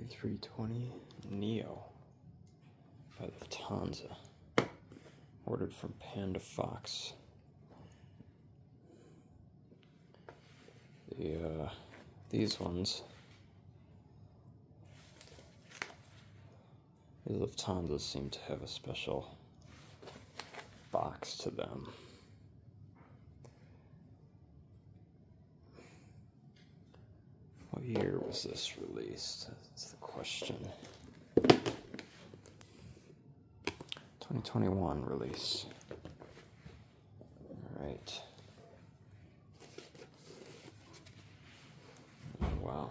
A320 Neo by Lufthansa, ordered from Panda Fox. These ones, the Lufthansa seem to have a special box to them. What year was this released? That's the question. 2021 release. Alright. Oh, wow.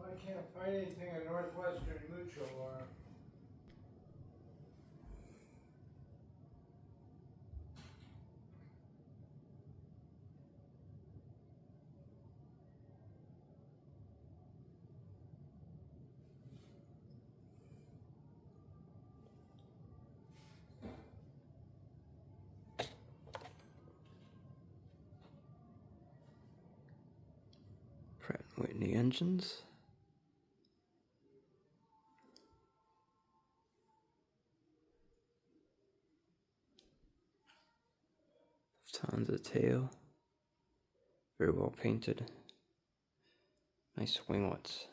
I can't find anything at Northwestern Mutual or Pratt & Whitney engines. Lufthansa tail. Very well painted. Nice winglets.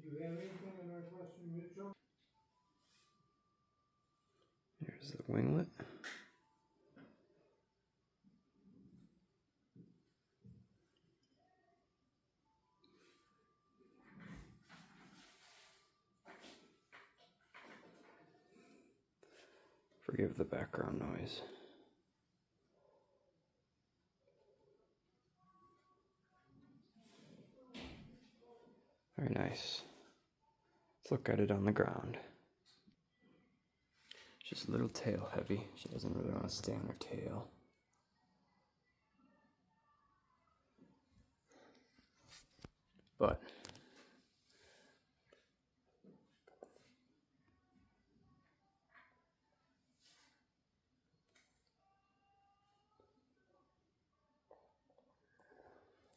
did you have anything at Northwestern Mutual? Here's the winglet. Forgive the background noise. Very nice. Let's look at it on the ground. She's a little tail heavy. She doesn't really want to stay on her tail. But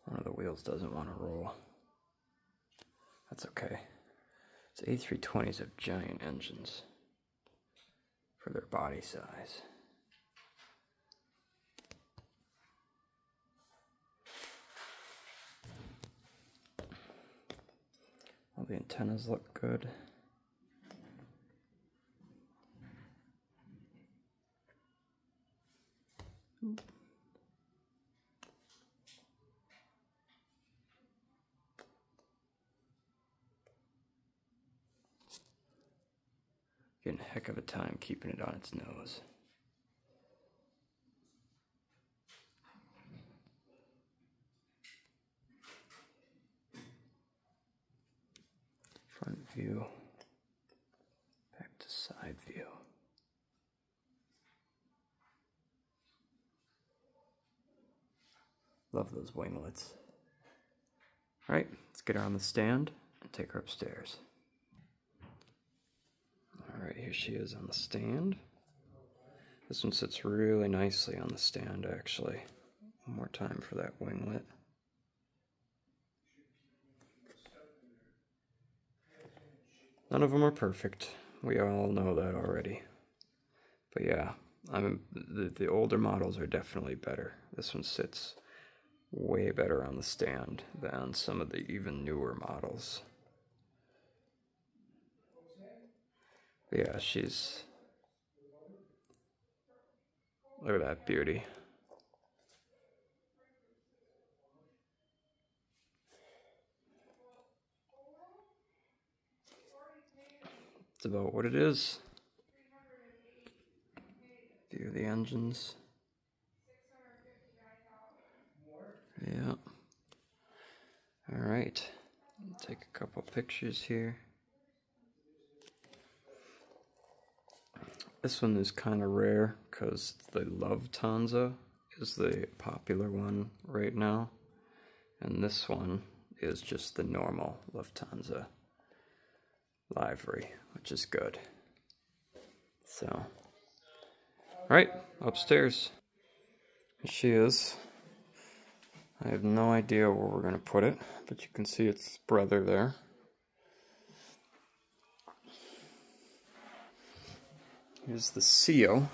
one of the wheels doesn't want to roll. That's okay. These A320s have giant engines for their body size. All the antennas look good. Getting a heck of a time keeping it on its nose. Front view, back to side view. Love those winglets. Alright, let's get her on the stand and take her upstairs. Alright, here she is on the stand. This one sits really nicely on the stand, actually. One more time for that winglet. None of them are perfect. We all know that already. But yeah, the older models are definitely better. This one sits way better on the stand than some of the even newer models. But yeah, she's... Look at that beauty. That's about what it is. View of the engines. Yeah. All right. Take a couple pictures here. This one is kind of rare because the Lufthansa is the popular one right now. And this one is just the normal Lufthansa livery, which is good. So, all right, upstairs. Here she is. I have no idea where we're going to put it, but you can see its brother there. Here's the seal.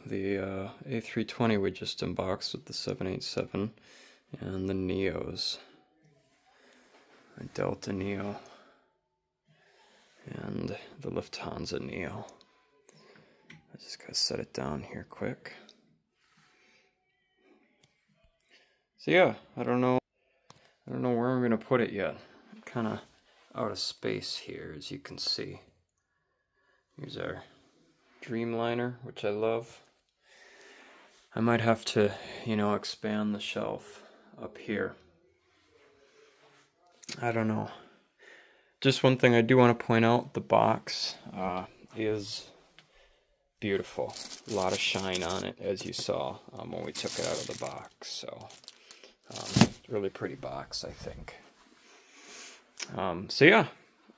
The A320 we just unboxed with the 787 and the Neos. A Delta Neo and the Lufthansa Neo. I just gotta set it down here quick. So yeah, I don't know where I'm gonna put it yet. I'm kind of out of space here, as you can see. Here's our Dreamliner, which I love. I might have to, expand the shelf up here. I don't know. Just one thing I do want to point out, the box is beautiful. A lot of shine on it, as you saw when we took it out of the box. So, really pretty box, I think. So yeah,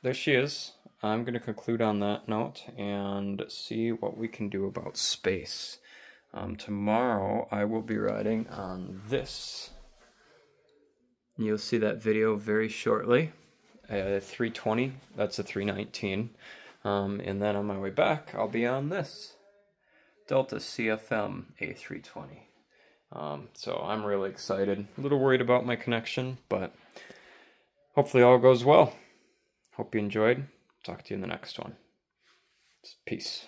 there she is. I'm going to conclude on that note and see what we can do about space. Tomorrow I will be riding on this. You'll see that video very shortly. 320, that's a 319. And then on my way back, I'll be on this Delta CFM A320. So I'm really excited. A little worried about my connection, but hopefully all goes well. Hope you enjoyed. Talk to you in the next one. Peace.